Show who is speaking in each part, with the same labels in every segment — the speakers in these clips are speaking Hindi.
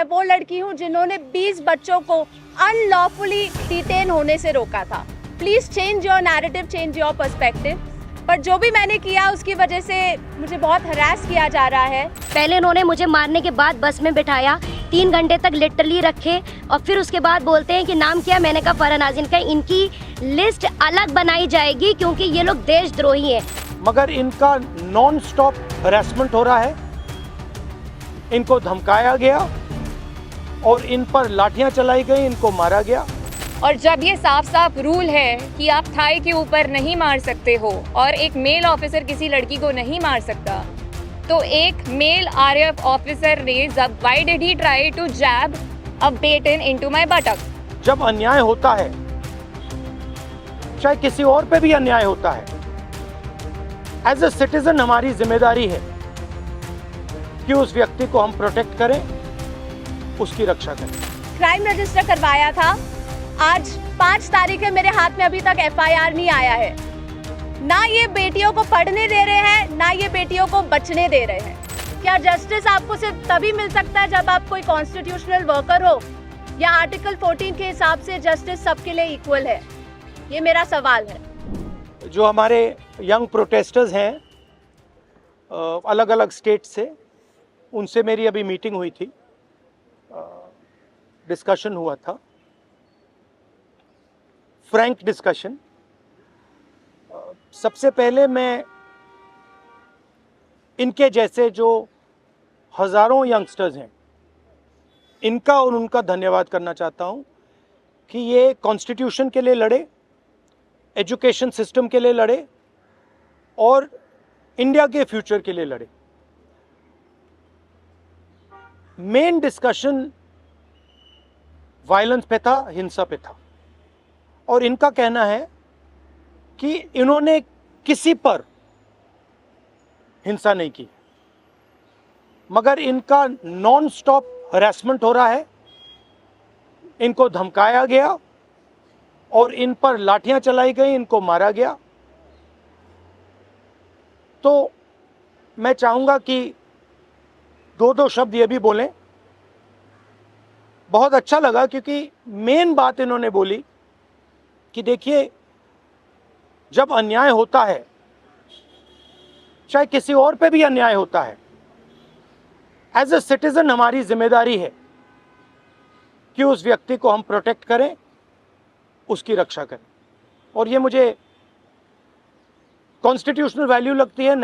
Speaker 1: वो लड़की हूँ जिन्होंने 20 बच्चों को अनलॉफुली डिटेन होने से रोका था। Please change your narrative, change your perspective. पर जो भी मैंने किया उसकी वजह से मुझे बहुत हरास किया जा रहा है।
Speaker 2: पहले इन्होंने मुझे मारने के बाद बस में बिठाया, 3 घंटे तक लिटरली रखे और फिर उसके बाद बोलते हैं कि नाम क्या। मैंने कहा फरहान नाज़रीन का। इनकी लिस्ट अलग बनाई जाएगी क्योंकि ये लोग देशद्रोही हैं।
Speaker 3: मगर इनका नॉन स्टॉप हरासमेंट हो रहा है, इनको धमकाया गया और इन पर लाठियां चलाई गई, इनको मारा गया।
Speaker 4: और जब ये साफ साफ रूल है कि आप थाई के ऊपर नहीं मार सकते हो और एक मेल ऑफिसर किसी लड़की को नहीं मार सकता, तो एक मेल आरएएफ ऑफिसर ने why did he try to jab a baton into my buttock.
Speaker 3: जब अन्याय होता है, चाहे किसी और पे भी अन्याय होता है, एज ए सिटीजन हमारी जिम्मेदारी है कि उस व्यक्ति को हम प्रोटेक्ट करें, उसकी रक्षा करें।
Speaker 1: क्राइम रजिस्टर करवाया था, आज 5 तारीख है, मेरे हाथ में अभी तक एफआईआर नहीं आया है। ना ये बेटियों को पढ़ने दे रहे हैं, ना ये बेटियों को बचने दे रहे हैं। क्या जस्टिस आपको सिर्फ तभी मिल सकता है जब आप कोई कॉन्स्टिट्यूशनल वर्कर हो, या आर्टिकल 14 के हिसाब से जस्टिस सबके लिए इक्वल है? ये मेरा सवाल है।
Speaker 3: जो हमारे यंग प्रोटेस्टर्स हैं अलग अलग स्टेट से, उनसे मेरी अभी मीटिंग हुई थी, डिस्कशन हुआ था, फ्रैंक डिस्कशन। सबसे पहले मैं इनके जैसे जो हजारों यंगस्टर्स हैं, इनका और उनका धन्यवाद करना चाहता हूं कि ये कॉन्स्टिट्यूशन के लिए लड़े, एजुकेशन सिस्टम के लिए लड़े और इंडिया के फ्यूचर के लिए लड़े। मेन डिस्कशन वायलेंस पे था, हिंसा पे था, और इनका कहना है कि इन्होंने किसी पर हिंसा नहीं की, मगर इनका नॉन स्टॉप हरासमेंट हो रहा है, इनको धमकाया गया और इन पर लाठियां चलाई गई, इनको मारा गया। तो मैं चाहूंगा कि 2 शब्द ये भी बोलें। बहुत अच्छा लगा क्योंकि मेन बात इन्होंने बोली कि देखिए, जब अन्याय होता है, चाहे किसी और पे भी अन्याय होता है, एज ए सिटीजन हमारी जिम्मेदारी है कि उस व्यक्ति को हम प्रोटेक्ट करें, उसकी रक्षा करें। और ये मुझे कॉन्स्टिट्यूशनल वैल्यू लगती है,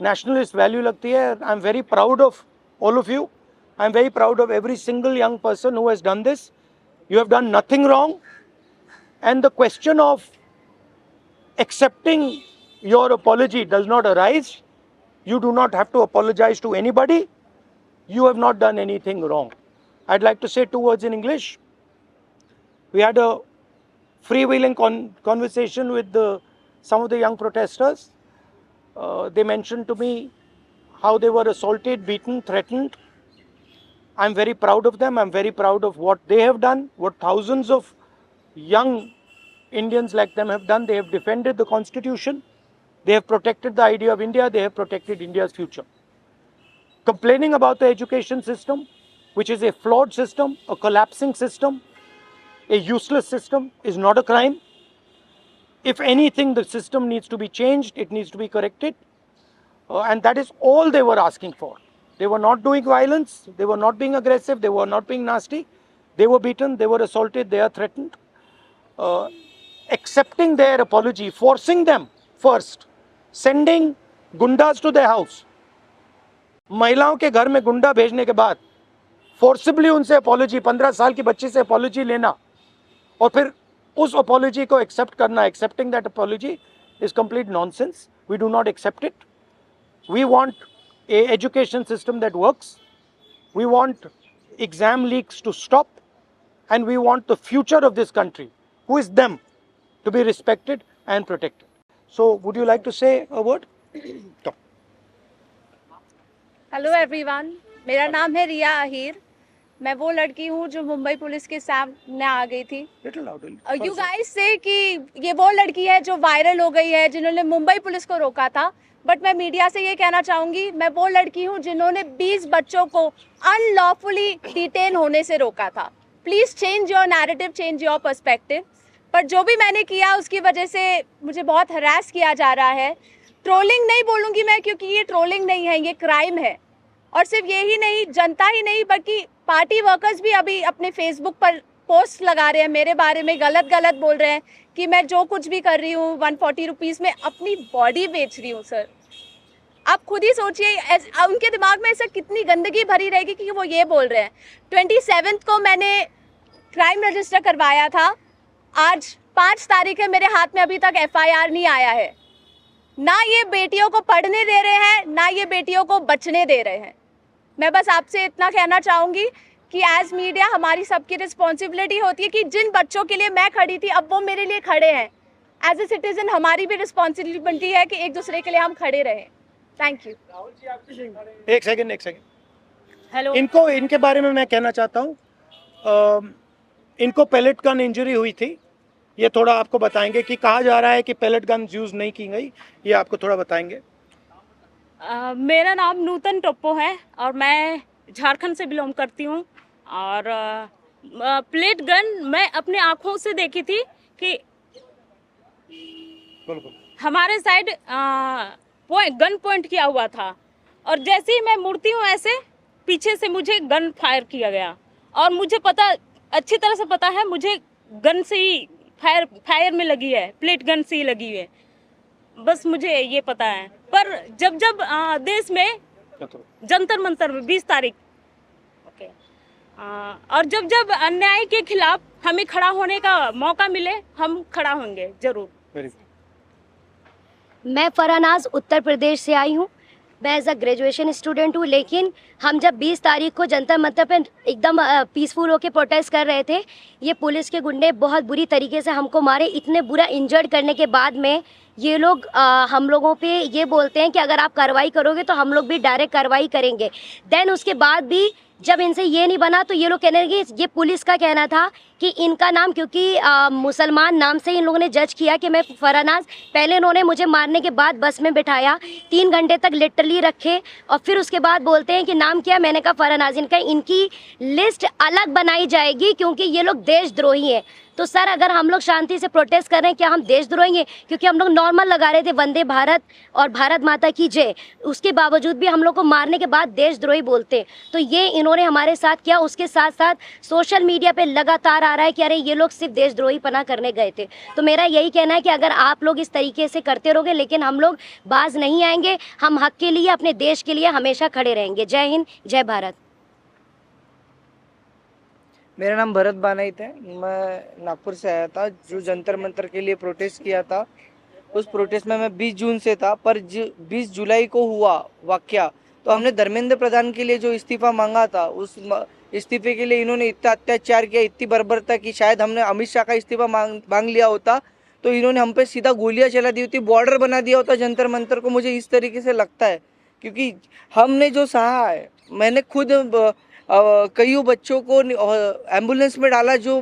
Speaker 3: नेशनलिस्ट वैल्यू लगती है। I am very proud of all of you. I am very proud of every single young person who has done this. You have done nothing wrong. And the question of accepting your apology does not arise. You do not have to apologize to anybody. You have not done anything wrong. I'd like to say 2 words in English. We had a freewheeling conversation with some of the young protesters. They mentioned to me how they were assaulted, beaten, threatened. I'm very proud of them. I'm very proud of what they have done, what thousands of young Indians like them have done. They have defended the Constitution. They have protected the idea of India. They have protected India's future. Complaining about the education system, which is a flawed system, a collapsing system, a useless system, is not a crime. If anything, the system needs to be changed. It needs to be corrected. And that is all they were asking for. They were not doing violence, they were not being aggressive, they were not being nasty. They were beaten, they were assaulted, they are threatened. Accepting their apology, forcing them first, sending gundas to their house. महिलाओं के घर में गुंडा भेजने के बाद फोर्सिबली उनसे अपॉलॉजी, 15 साल की बच्ची से अपॉलॉजी लेना और फिर उस अपॉलॉजी को एक्सेप्ट करना, accepting that apology is complete nonsense. We do not accept it. We want a education system that works. We want exam leaks to stop, and we want the future of this country, who is them, to be respected and protected. So would you like to say a word?
Speaker 1: Hello everyone, मेरा नाम है रिया अहीर. मैं वो लड़की हूँ जो मुंबई पुलिस के सामने आ गई थी।
Speaker 3: Little louder.
Speaker 1: यू गाइस से कि ये वो लड़की है जो वायरल हो गई है, जिन्होंने मुंबई पुलिस को रोका था। बट मैं मीडिया से ये कहना चाहूँगी, मैं वो लड़की हूँ जिन्होंने 20 बच्चों को अनलॉफुली डिटेन होने से रोका था। Please change your narrative, change your perspective. पर जो भी मैंने किया उसकी वजह से मुझे बहुत हरास किया जा रहा है। ट्रोलिंग नहीं बोलूँगी मैं, क्योंकि ये ट्रोलिंग नहीं है, ये क्राइम है। और सिर्फ ये ही नहीं, जनता ही नहीं बल्कि पार्टी वर्कर्स भी अभी अपने फेसबुक पर पोस्ट लगा रहे हैं मेरे बारे में, गलत गलत बोल रहे हैं कि मैं जो कुछ भी कर रही हूँ 140 रुपीज़ में अपनी बॉडी बेच रही हूँ। सर आप खुद ही सोचिए, उनके दिमाग में ऐसा कितनी गंदगी भरी रहेगी कि वो ये बोल रहे हैं। 27 को मैंने क्राइम रजिस्टर करवाया था, आज 5 तारीख है, मेरे हाथ में अभी तक FIR नहीं आया है। ना ये बेटियों को पढ़ने दे रहे हैं, ना ये बेटियों को बचने दे रहे हैं। मैं बस आपसे इतना कहना चाहूँगी कि एज मीडिया हमारी सबकी रिस्पॉन्सिबिलिटी होती है कि जिन बच्चों के लिए मैं खड़ी थी अब वो मेरे लिए खड़े हैं। एज ए सिटीजन हमारी भी रिस्पॉन्सिबिलिटी है कि एक दूसरे के लिए हम खड़े रहें। Thank you.
Speaker 3: एक सेकंड।
Speaker 5: हेलो,
Speaker 3: इनके बारे में मैं कहना चाहता हूँ, इनको पेलेट गन इंजरी हुई थी। ये थोड़ा आपको बताएंगे कि कहा जा रहा है कि पेलेट गन यूज़ नहीं की गई, ये आपको थोड़ा बताएंगे।
Speaker 5: मेरा नाम नूतन टोप्पो है और मैं झारखंड से बिलोंग करती हूँ। और प्लेट गन मैं अपने आँखों से देखी थी कि हमारे साइड गन पॉइंट किया हुआ था, और जैसे ही मैं मुड़ती हूँ ऐसे पीछे से मुझे गन फायर किया गया। और मुझे अच्छी तरह से पता है, मुझे गन से ही फायर में लगी है, प्लेट गन से ही लगी है, बस मुझे ये पता है। पर जब देश में जंतर मंतर में 20 तारीख और जब अन्याय के खिलाफ हमें खड़ा होने का मौका मिले, हम खड़ा होंगे जरूर।
Speaker 2: मैं फरहानाज उत्तर प्रदेश से आई हूँ। मैं एज अ ग्रेजुएशन स्टूडेंट हूँ, लेकिन हम जब 20 तारीख को जंतर मंतर पे एकदम पीसफुल होके प्रोटेस्ट कर रहे थे, ये पुलिस के गुंडे बहुत बुरी तरीके से हमको मारे। इतने बुरा इंजर्ड करने के बाद में ये लोग हम लोगों पे ये बोलते हैं कि अगर आप कार्रवाई करोगे तो हम लोग भी डायरेक्ट कार्रवाई करेंगे। देन उसके बाद भी जब इनसे ये नहीं बना तो ये लोग कहने लगे, ये पुलिस का कहना था कि इनका नाम, क्योंकि मुसलमान नाम से इन लोगों ने जज किया कि मैं फरहानाज, पहले इन्होंने मुझे मारने के बाद बस में बिठाया, 3 घंटे तक लिटरली रखे, और फिर उसके बाद बोलते हैं कि नाम क्या। मैंने कहा फरहानाज। इनकी लिस्ट अलग बनाई जाएगी क्योंकि ये लोग देशद्रोही हैं। तो सर, अगर हम लोग शांति से प्रोटेस्ट कर रहे हैं, क्या हम देशद्रोही हैं? क्योंकि हम लोग नॉर्मल लगा रहे थे वंदे भारत और भारत माता की जय, उसके बावजूद भी हम लोग को मारने के बाद देशद्रोही बोलते हैं। तो ये इन्होंने हमारे साथ किया। उसके साथ साथ सोशल मीडिया पे लगातार आ रहा है कि अरे ये लोग सिर्फ देशद्रोही पना करने गए थे। तो मेरा यही कहना है कि अगर आप लोग इस तरीके से करते रहोगे, लेकिन हम लोग बाज नहीं आएंगे। हम हक के लिए, अपने देश के लिए हमेशा खड़े रहेंगे। जय हिंद, जय भारत।
Speaker 6: मेरा नाम भरत बानाइत है। मैं नागपुर से आया था, जो जंतर मंतर के लिए प्रोटेस्ट किया था। उस प्रोटेस्ट में मैं 20 जून से था, पर 20 जुलाई को हुआ वाकया, तो हमने धर्मेंद्र प्रधान के लिए जो इस्तीफा मांगा था, उस इस्तीफे के लिए इन्होंने इतना अत्याचार किया, इतनी बर्बरता की। शायद हमने अमित शाह का इस्तीफा मांग लिया होता तो इन्होंने हम पे सीधा गोलियां चला दी होती, बॉर्डर बना दिया होता जंतर मंतर को। मुझे इस तरीके से लगता है, क्योंकि हमने जो सहा है, मैंने खुद कई बच्चों को एम्बुलेंस में डाला, जो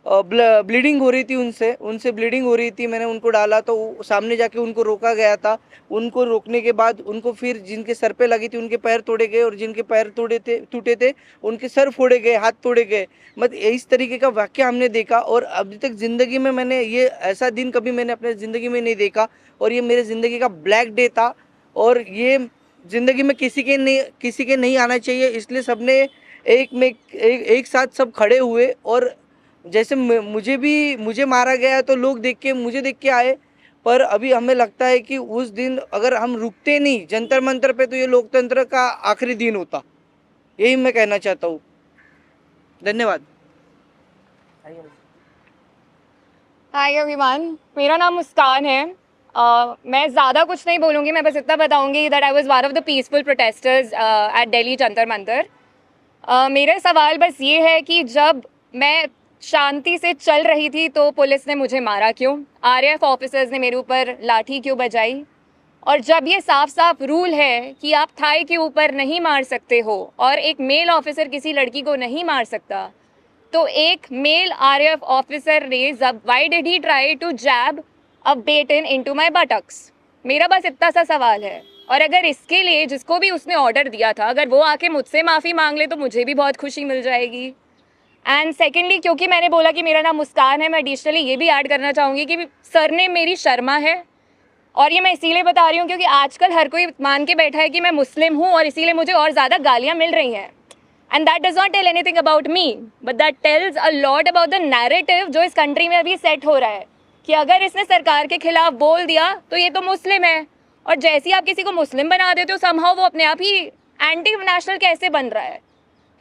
Speaker 6: ब्लीडिंग हो रही थी, उनसे ब्लीडिंग हो रही थी, मैंने उनको डाला। तो सामने जाके उनको रोका गया था। उनको रोकने के बाद उनको फिर जिनके सर पे लगी थी उनके पैर तोड़े गए, और जिनके पैर टूटे थे उनके सर फोड़े गए, हाथ तोड़े गए। मतलब इस तरीके का वाकया हमने देखा, और अभी तक ज़िंदगी में मैंने ये ऐसा दिन कभी मैंने अपने ज़िंदगी में नहीं देखा, और ये मेरे ज़िंदगी का ब्लैक डे था, और ये ज़िंदगी में किसी के नहीं आना चाहिए। इसलिए सबने एक साथ सब खड़े हुए, और जैसे मुझे मारा गया तो लोग मुझे देख के आए। पर अभी हमें लगता है कि उस दिन अगर हम रुकते नहीं जंतर मंतर पे, तो ये लोकतंत्र का आखिरी दिन होता। यही मैं कहना चाहता हूँ। धन्यवाद।
Speaker 4: हाय एवरीवन, मेरा नाम मुस्कान है। मैं ज़्यादा कुछ नहीं बोलूँगी, मैं बस इतना बताऊँगी that I was one of the peaceful protesters at Delhi Jantar Mantar. मेरा सवाल बस ये है कि जब मैं शांति से चल रही थी तो पुलिस ने मुझे मारा क्यों? आरएएफ ऑफिसर्स ने मेरे ऊपर लाठी क्यों बजाई? और जब ये साफ साफ रूल है कि आप थाई के ऊपर नहीं मार सकते हो और एक मेल ऑफिसर किसी लड़की को नहीं मार सकता, तो एक मेल आरएएफ ऑफिसर ने why did he try to jab a baton into my buttocks? मेरा बस इतना सा सवाल है। और अगर इसके लिए जिसको भी उसने ऑर्डर दिया था, अगर वो आके मुझसे माफ़ी मांग ले तो मुझे भी बहुत खुशी मिल जाएगी। एंड सेकेंडली, क्योंकि मैंने बोला कि मेरा नाम मुस्कान है, मैं एडिशनली ये भी ऐड करना चाहूँगी कि सरनेम मेरी शर्मा है। और ये मैं इसीलिए बता रही हूँ क्योंकि आजकल हर कोई मान के बैठा है कि मैं मुस्लिम हूँ और इसीलिए मुझे और ज़्यादा गालियाँ मिल रही हैं। And that does not tell anything about me, but that tells a lot about the narrative जो इस कंट्री में अभी सेट हो रहा है कि अगर इसने सरकार के खिलाफ बोल दिया तो ये तो मुस्लिम है, और जैसे ही आप किसी को मुस्लिम बना देते हो समहाउ वो अपने आप ही एंटी नेशनल कैसे बन रहा है।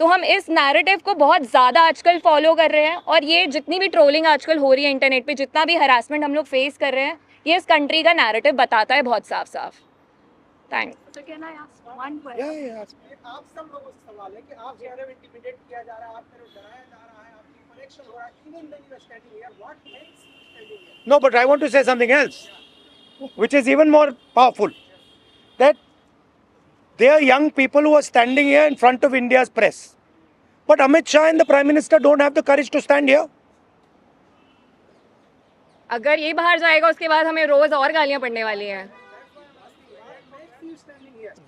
Speaker 4: तो हम इस नैरेटिव को बहुत ज़्यादा आजकल फॉलो कर रहे हैं, और ये जितनी भी ट्रोलिंग आजकल हो रही है इंटरनेट पे, जितना भी हरासमेंट हम लोग फेस कर रहे हैं, ये इस कंट्री का नैरेटिव बताता है बहुत साफ साफ। थैंक्स।
Speaker 7: आप सब लोगों से सवाल है कि आप कह रहे हो इंटिमिडेट किया जा रहा है, आप कह रहे हो डराया जा रहा है, आपकी कनेक्शन हो रहा है, even when you are standing here, what makes you standing here?
Speaker 3: No, but I want to say something else, which is even more powerful. That there are young people who are standing here in front of India's press. But Amit Shah and the Prime Minister don't have the courage to stand here.
Speaker 4: अगर ये बाहर जाएगा उसके बाद हमें रोज और गालियां पड़ने वाली हैं।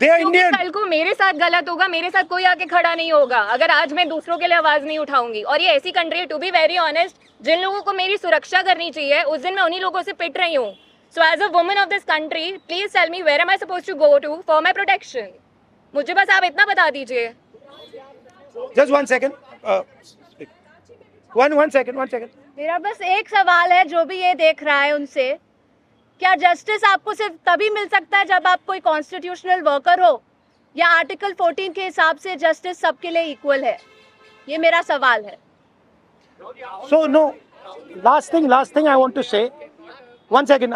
Speaker 3: They are
Speaker 4: क्योंकि
Speaker 3: Indian.
Speaker 4: कल को मेरे साथ गलत होगा, मेरे साथ कोई आके खड़ा नहीं होगा अगर आज मैं दूसरों के लिए आवाज नहीं उठाऊंगी। और ये ऐसी कंट्री है, टू बी वेरी ऑनेस्ट, जिन लोगों को मेरी सुरक्षा करनी चाहिए उस दिन मैं उन्हीं लोगों से पिट रही हूँ। So as a woman of this country, please tell me where am I supposed to go to for my protection. मुझे बस आप इतना बता दीजिए।
Speaker 3: Just 1 second. One second.
Speaker 1: मेरा बस एक सवाल है जो भी ये देख रहा है उनसे, क्या जस्टिस आपको सिर्फ तभी मिल सकता है जब आप कोई कॉन्स्टिट्यूशनल वर्कर हो, या आर्टिकल 14 के हिसाब से जस्टिस सबके लिए इक्वल है? ये मेरा सवाल है।
Speaker 3: So no, last thing I want to say. 1 second.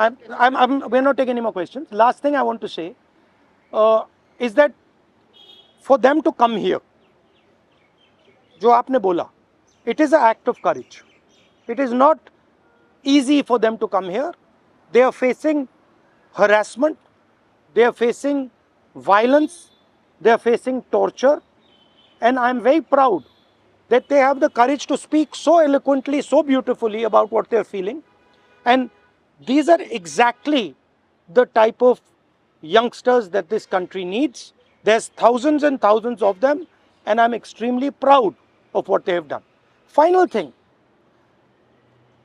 Speaker 3: We're not taking any more questions. Last thing I want to say is that for them to come here, जो आपने बोला, it is an act of courage. It is not easy for them to come here. They are facing harassment, they are facing violence, they are facing torture, and I am very proud that they have the courage to speak so eloquently, so beautifully about what they are feeling. And these are exactly the type of youngsters that this country needs. There's thousands and thousands of them, and I'm extremely proud of what they have done. Final thing,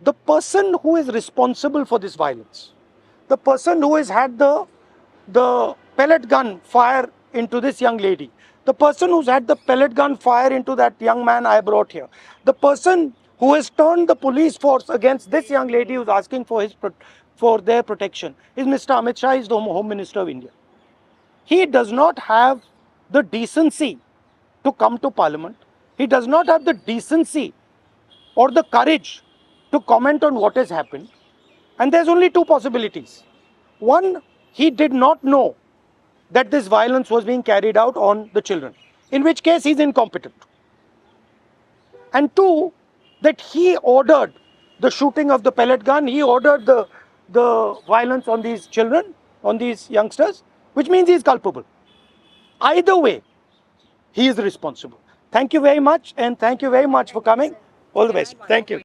Speaker 3: the person who is responsible for this violence, the person who has had the pellet gun fire into this young lady, the person who's had the pellet gun fire into that young man I brought here, the person who has turned the police force against this young lady who's asking for their protection is Mr. Amit Shah, is the Home Minister of India. He does not have the decency to come to Parliament. He does not have the decency or the courage to comment on what has happened. And there's only two possibilities. One, he did not know that this violence was being carried out on the children, in which case he's incompetent. And two, that he ordered the shooting of the pellet gun, he ordered the violence on these children, on these youngsters, which means he's culpable. Either way, he is responsible. Thank you very much, and thank you very much for coming. All the best. Thank you.